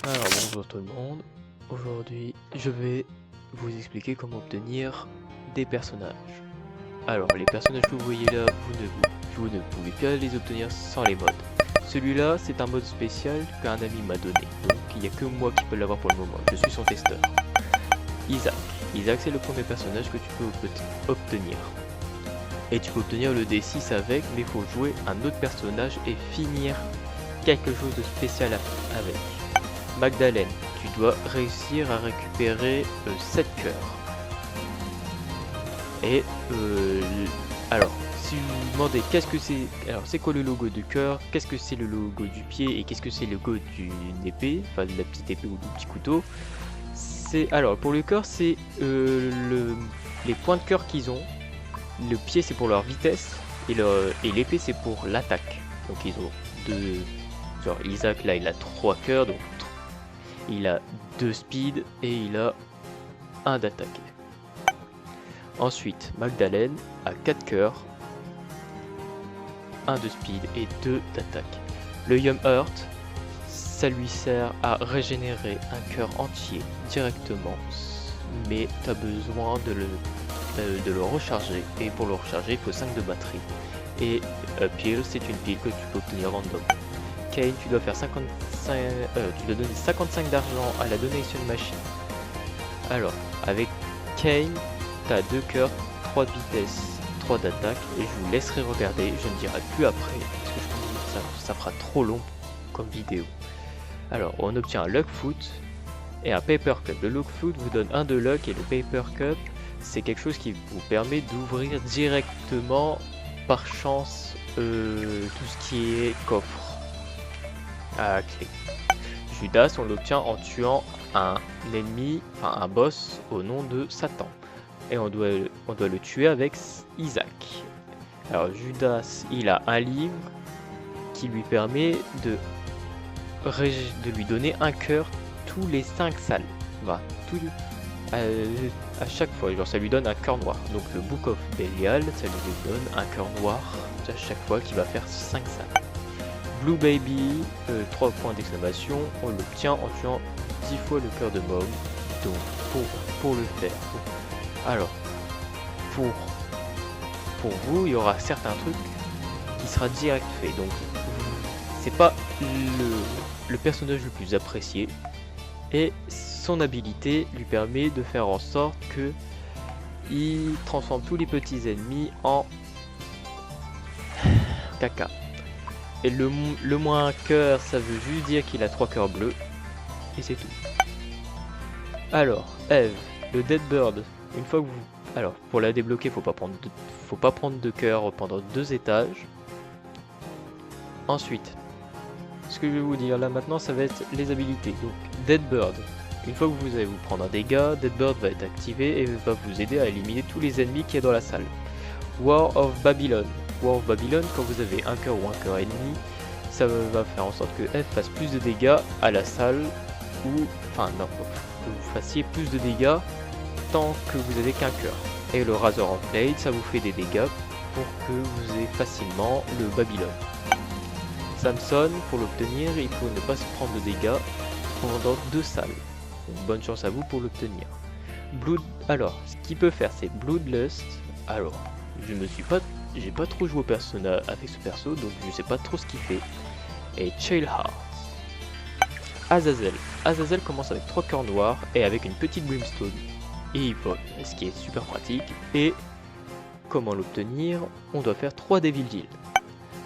Alors bonjour tout le monde, aujourd'hui je vais vous expliquer comment obtenir des personnages. Alors les personnages que vous voyez là, vous ne pouvez pas les obtenir sans les modes. Celui-là c'est un mode spécial qu'un ami m'a donné, donc il n'y a que moi qui peux l'avoir pour le moment, je suis son testeur. Isaac. Isaac c'est le premier personnage que tu peux obtenir. Et tu peux obtenir le D6 avec, mais il faut jouer un autre personnage et finir quelque chose de spécial avec. Magdalene, tu dois réussir à récupérer 7 cœurs. Et alors, si vous vous demandez qu'est-ce que c'est, alors c'est quoi le logo du cœur, qu'est-ce que c'est le logo du pied et qu'est-ce que c'est le logo d'une épée, enfin de la petite épée ou du petit couteau, c'est alors pour le cœur c'est les points de cœur qu'ils ont. Le pied c'est pour leur vitesse et l'épée c'est pour l'attaque. Donc ils ont deux, genre Isaac là il a 3 cœurs donc il a 2 speed et il a 1 d'attaque. Ensuite, Magdalene a 4 cœurs, 1 de speed et 2 d'attaque. Le Young Heart, ça lui sert à régénérer un cœur entier directement, mais tu as besoin de le recharger, et pour le recharger, il faut 5 de batterie. Et Peel, c'est une pile que tu peux obtenir random. Kane, tu dois donner 55 d'argent à la donation machine. Alors, avec Kane, tu as 2 cœurs, 3 de vitesse, 3 d'attaque, et je vous laisserai regarder, je ne dirai plus après, parce que je pense que ça fera trop long comme vidéo. Alors, on obtient un Luck Foot et un Paper Cup. Le Luck Foot vous donne 1 de luck, et le Paper Cup, c'est quelque chose qui vous permet d'ouvrir directement, par chance, tout ce qui est coffre à clé. Judas, on l'obtient en tuant un ennemi, enfin un boss au nom de Satan. Et on doit le tuer avec Isaac. Alors Judas, il a un livre qui lui permet de lui donner un cœur tous les 5 salles. Voilà, à chaque fois, genre ça lui donne un cœur noir. Donc le Book of Belial, ça lui donne un cœur noir à chaque fois qui va faire 5 salles. Blue Baby, 3 points d'exclamation, on l'obtient en tuant 10 fois le cœur de Mom. Donc pour le faire, alors pour vous, il y aura certains trucs qui sera direct fait. Donc c'est pas le personnage le plus apprécié, et son habilité lui permet de faire en sorte que il transforme tous les petits ennemis en caca. Et le moins cœur, ça veut juste dire qu'il a 3 cœurs bleus. Et c'est tout. Alors, Eve, le Dead Bird. Une fois que vous... Alors, pour la débloquer, faut pas prendre de cœur pendant 2 étages. Ensuite, ce que je vais vous dire là maintenant, ça va être les habilités. Donc, Dead Bird. Une fois que vous allez vous prendre un dégât, Dead Bird va être activé et va vous aider à éliminer tous les ennemis qui est dans la salle. War of Babylon. War of Babylon, quand vous avez un cœur ou un cœur ennemi, ça va faire en sorte que F fasse plus de dégâts à la salle, ou enfin non, que vous fassiez plus de dégâts tant que vous avez qu'un cœur. Et le Razor of Blade, ça vous fait des dégâts pour que vous ayez facilement le Babylone. Samson, pour l'obtenir, il faut ne pas se prendre de dégâts pendant 2 salles. Donc, bonne chance à vous pour l'obtenir. Alors, ce qu'il peut faire, c'est Bloodlust. Alors, j'ai pas trop joué au personnage avec ce perso, donc je sais pas trop ce qu'il fait. Et Chillheart. Azazel. Azazel commence avec 3 cœurs noirs et avec une petite brimstone. Et il vole, ce qui est super pratique. Et comment l'obtenir? On doit faire 3 Devil Deal.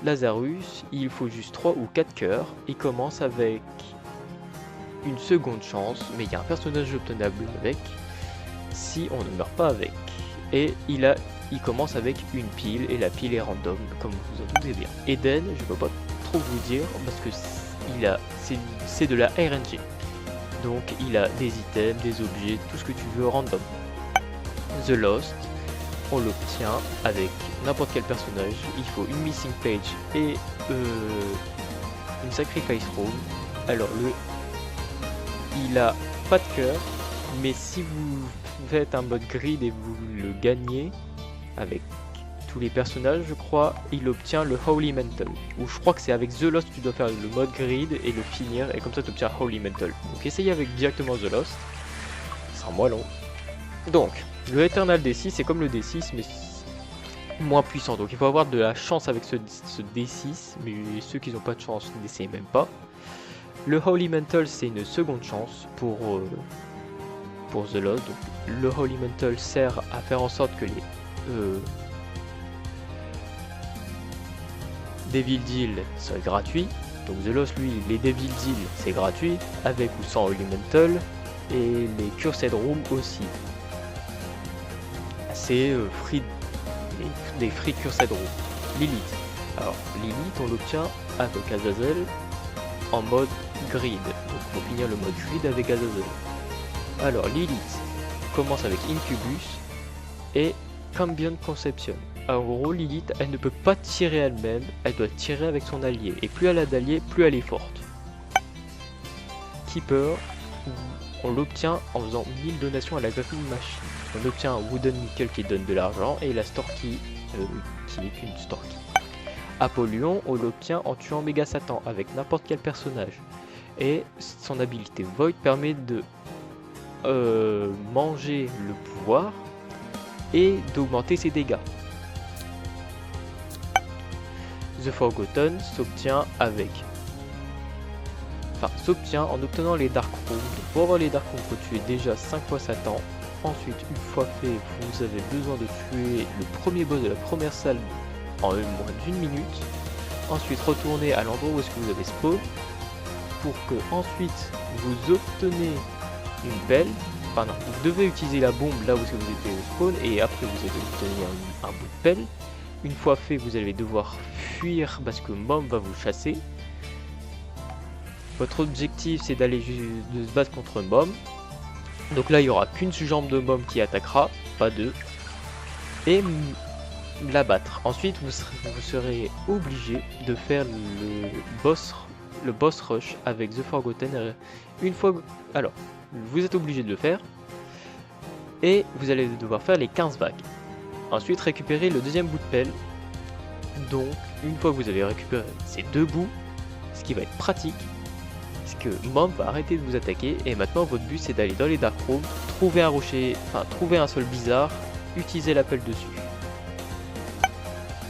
Lazarus, il faut juste 3 ou 4 cœurs. Il commence avec une seconde chance, mais il y a un personnage obtenable avec si on ne meurt pas avec. Et il commence avec une pile, et la pile est random, comme vous en doutez bien. Eden, je peux pas trop vous dire, parce que c'est de la RNG. Donc il a des items, des objets, tout ce que tu veux random. The Lost, on l'obtient avec n'importe quel personnage. Il faut une missing page et une sacrifice room. Alors il a pas de cœur, mais si vous faites un mode grid et vous le gagnez avec tous les personnages, je crois, il obtient le Holy Mantle. Ou je crois que c'est avec The Lost, tu dois faire le mode grid et le finir, et comme ça tu obtiens Holy Mantle. Donc essayez avec directement The Lost, ça sera moins long. Donc, le Eternal D6, c'est comme le D6, mais moins puissant. Donc il faut avoir de la chance avec ce D6, mais ceux qui n'ont pas de chance, n'essayez même pas. Le Holy Mantle, c'est une seconde chance pour The Lost. Donc, le Holy Mantle sert à faire en sorte que les Devil Deal soient gratuits. Donc The Lost, lui, les Devil Deal, c'est gratuit, avec ou sans Holy Mantle, et les Cursed Room aussi. C'est des free Cursed Room. Lilith. Alors, Lilith, on l'obtient avec Azazel en mode grid. Donc, il faut finir le mode grid avec Azazel. Alors, Lilith commence avec Incubus et Cambion Conception. En gros, Lilith, elle ne peut pas tirer elle-même, elle doit tirer avec son allié. Et plus elle a d'alliés, plus elle est forte. Keeper, on l'obtient en faisant 1000 donations à la Green Machine. On obtient un Wooden Nickel qui donne de l'argent et la Storky qui n'est qu'une Storky. Apollyon, on l'obtient en tuant Méga Satan avec n'importe quel personnage. Et son habilité Void permet de manger le pouvoir et d'augmenter ses dégâts. The Forgotten s'obtient en obtenant les Dark Rooms. Pour avoir les Dark Rooms, il faut tuer déjà 5 fois Satan. Ensuite, une fois fait, vous avez besoin de tuer le premier boss de la première salle en moins d'1 minute. Ensuite, retournez à l'endroit où est-ce que vous avez spawn pour que ensuite vous obtenez une pelle. Enfin non, vous devez utiliser la bombe là où est-ce que vous étiez au spawn et après vous allez obtenir un bout de pelle. Une fois fait, vous allez devoir fuir parce que Mom va vous chasser. Votre objectif, c'est de se battre contre Mom. Donc là, il n'y aura qu'une jambe de Mom qui attaquera, pas deux. Et l'abattre. Ensuite, vous serez obligé de faire le boss rush avec The Forgotten. Une fois... Alors, vous êtes obligé de le faire. Et vous allez devoir faire les 15 vagues. Ensuite, récupérer le deuxième bout de pelle. Donc, une fois que vous avez récupéré ces deux bouts, ce qui va être pratique, c'est que Mom va arrêter de vous attaquer. Et maintenant, votre but, c'est d'aller dans les Dark Rooms, trouver un rocher, enfin, trouver un sol bizarre, utiliser la pelle dessus.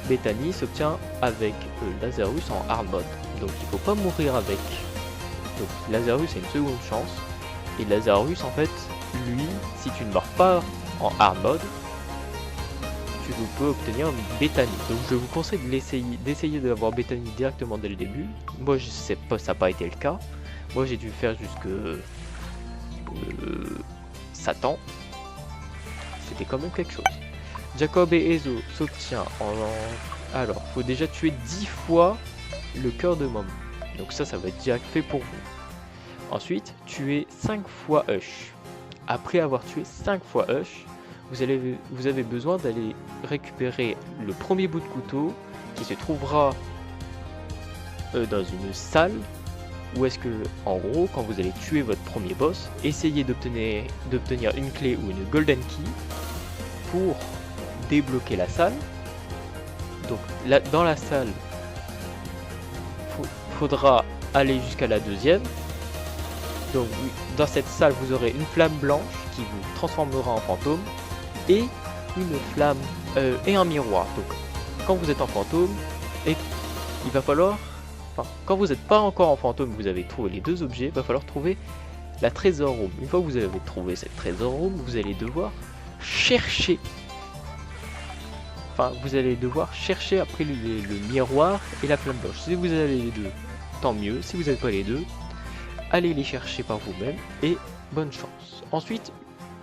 Bethany s'obtient avec Lazarus en hard mode. Donc, il faut pas mourir avec. Donc, Lazarus a une seconde chance. Et Lazarus, en fait, lui, si tu ne meurs pas en hard mode, tu peux obtenir Bethany. Donc je vous conseille d'essayer d'avoir Bethany directement dès le début. Moi je sais pas, ça n'a pas été le cas. Moi j'ai dû faire jusque Satan. C'était quand même quelque chose. Jacob et Ezo s'obtient en... Alors, faut déjà tuer 10 fois le cœur de Mom. Donc ça va être direct fait pour vous. Ensuite, tuer 5 fois Hush. Après avoir tué 5 fois Hush, vous avez besoin d'aller récupérer le premier bout de couteau qui se trouvera dans une salle où est-ce que, en gros, quand vous allez tuer votre premier boss, essayez d'obtenir une clé ou une golden key pour débloquer la salle. Donc là, dans la salle, faudra aller jusqu'à la deuxième. Donc dans cette salle, vous aurez une flamme blanche qui vous transformera en fantôme et une flamme et un miroir. Donc quand vous êtes en fantôme, et il va falloir, enfin, quand vous n'êtes pas encore en fantôme, vous avez trouvé les deux objets, il va falloir trouver la trésor room. Une fois que vous avez trouvé cette trésor room, vous allez devoir chercher. Enfin, vous allez devoir chercher après le miroir et la flamme blanche. Si vous avez les deux, tant mieux. Si vous n'avez pas les deux, allez les chercher par vous-même et bonne chance. Ensuite,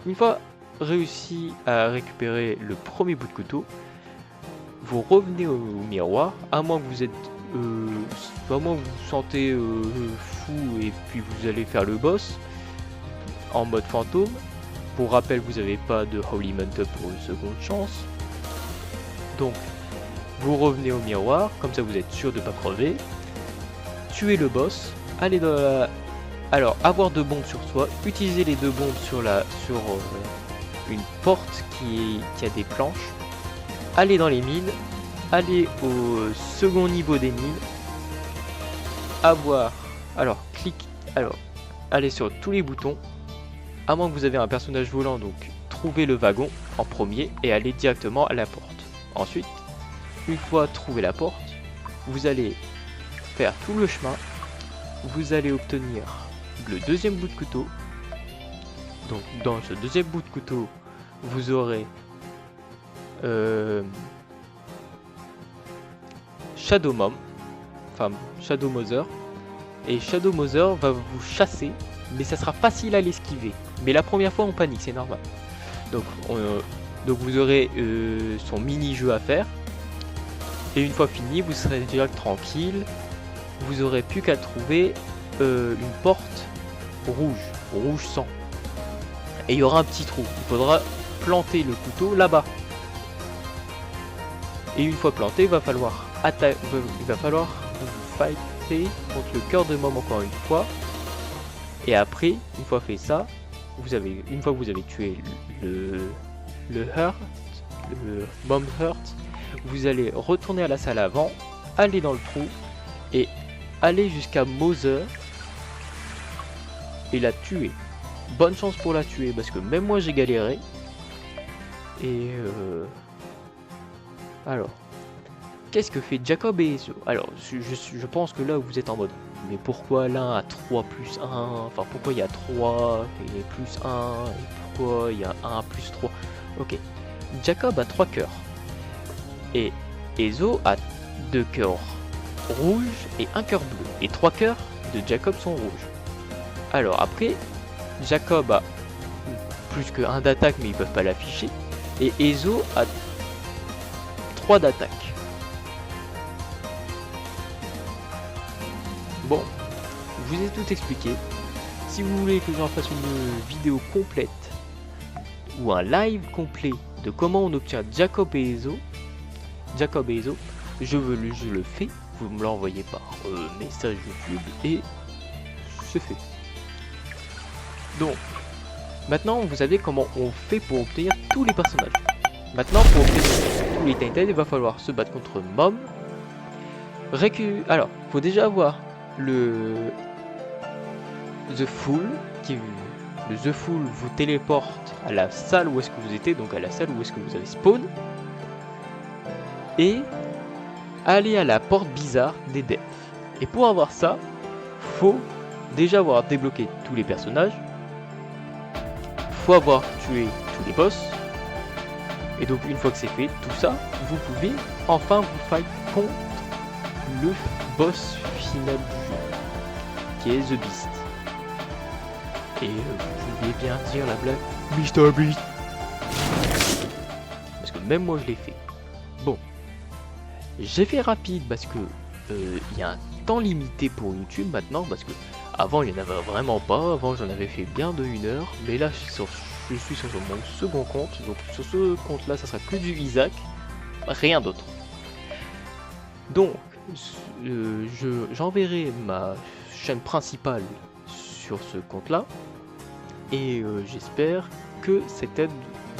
une fois réussi à récupérer le premier bout de couteau, vous revenez au miroir, à moins que vous êtes, à moins que vous vous sentez fou et puis vous allez faire le boss en mode fantôme. Pour rappel, vous n'avez pas de Holy Mantle pour une seconde chance. Donc, vous revenez au miroir, comme ça vous êtes sûr de ne pas crever. Tuez le boss, allez dans la... Alors, avoir 2 bombes sur soi, utilisez les 2 bombes sur une porte qui a des planches. allez dans les mines, allez au second niveau des mines, allez sur tous les boutons, à moins que vous avez un personnage volant, donc trouvez le wagon en premier et allez directement à la porte. Ensuite, une fois trouvé la porte, vous allez faire tout le chemin, vous allez obtenir le deuxième bout de couteau. Donc dans ce deuxième bout de couteau, vous aurez Shadow Mom, enfin Shadow Mother, et Shadow Mother va vous chasser, mais ça sera facile à l'esquiver. Mais la première fois on panique, c'est normal. Donc vous aurez son mini-jeu à faire, et une fois fini, vous serez déjà tranquille. Vous aurez plus qu'à trouver une porte rouge sang. Et il y aura un petit trou. Il faudra planter le couteau là-bas. Et une fois planté, il va falloir vous fighter contre le cœur de Mom encore une fois. Et après, une fois fait ça, une fois que vous avez tué le Mom Hurt, vous allez retourner à la salle avant, aller dans le trou et aller jusqu'à Mother et la tuer. Bonne chance pour la tuer parce que même moi j'ai galéré. Et alors, qu'est-ce que fait Jacob et Ezo? Alors, je pense que là vous êtes en mode, mais pourquoi l'un a 3 plus 1? Enfin, pourquoi il y a 3 et plus 1? Et pourquoi il y a 1 plus 3? Ok, Jacob a 3 cœurs. Et Ezo a 2 cœurs rouges et 1 cœur bleu. Et 3 cœurs de Jacob sont rouges. Alors après, Jacob a plus que 1 d'attaque, mais ils peuvent pas l'afficher. Et Ezo a 3 d'attaque. Bon, je vous ai tout expliqué. Si vous voulez que j'en fasse une vidéo complète ou un live complet de comment on obtient Jacob et Ezo, je le fais. Vous me l'envoyez par message YouTube et c'est fait. Donc, maintenant vous savez comment on fait pour obtenir tous les personnages. Maintenant, pour obtenir tous les Tainted, il va falloir se battre contre Mom. Alors, faut déjà avoir le The Fool, le The Fool vous téléporte à la salle où est-ce que vous étiez, donc à la salle où est-ce que vous avez spawn, et aller à la porte bizarre des devs. Et pour avoir ça, faut déjà avoir débloqué tous les personnages, faut avoir tué tous les boss, et donc une fois que c'est fait, tout ça, vous pouvez enfin vous fight contre le boss final du jeu, qui est The Beast. Et vous pouvez bien dire la blague Mr. Beast, parce que même moi je l'ai fait. Bon, j'ai fait rapide parce que il y a un temps limité pour YouTube maintenant, parce que avant il n'y en avait vraiment pas, avant j'en avais fait bien de 1 heure, mais là je suis sur mon second compte, donc sur ce compte là ça sera que du Isaac, rien d'autre. Donc j'enverrai ma chaîne principale sur ce compte là, et j'espère que cette aide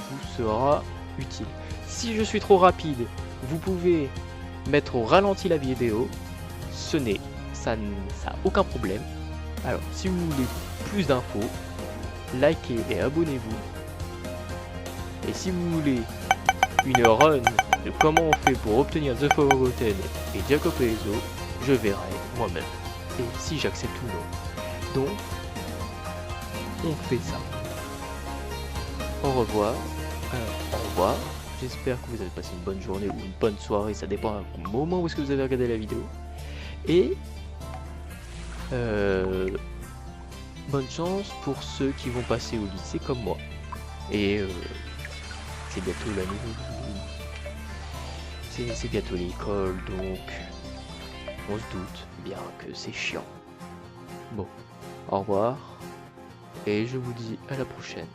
vous sera utile. Si je suis trop rapide, vous pouvez mettre au ralenti la vidéo, ça n'a aucun problème. Alors si vous voulez plus d'infos, likez et abonnez-vous. Et si vous voulez une run de comment on fait pour obtenir The Forgotten et Jacob et Ezo, je verrai moi-même. Et si j'accepte ou non. Donc, on fait ça. Au revoir. Au revoir. J'espère que vous avez passé une bonne journée ou une bonne soirée. Ça dépend du moment où est-ce que vous avez regardé la vidéo. Et bonne chance pour ceux qui vont passer au lycée comme moi. Et c'est bientôt la nouvelle. C'est bientôt l'école, donc on se doute bien que c'est chiant. Bon, au revoir, et je vous dis à la prochaine.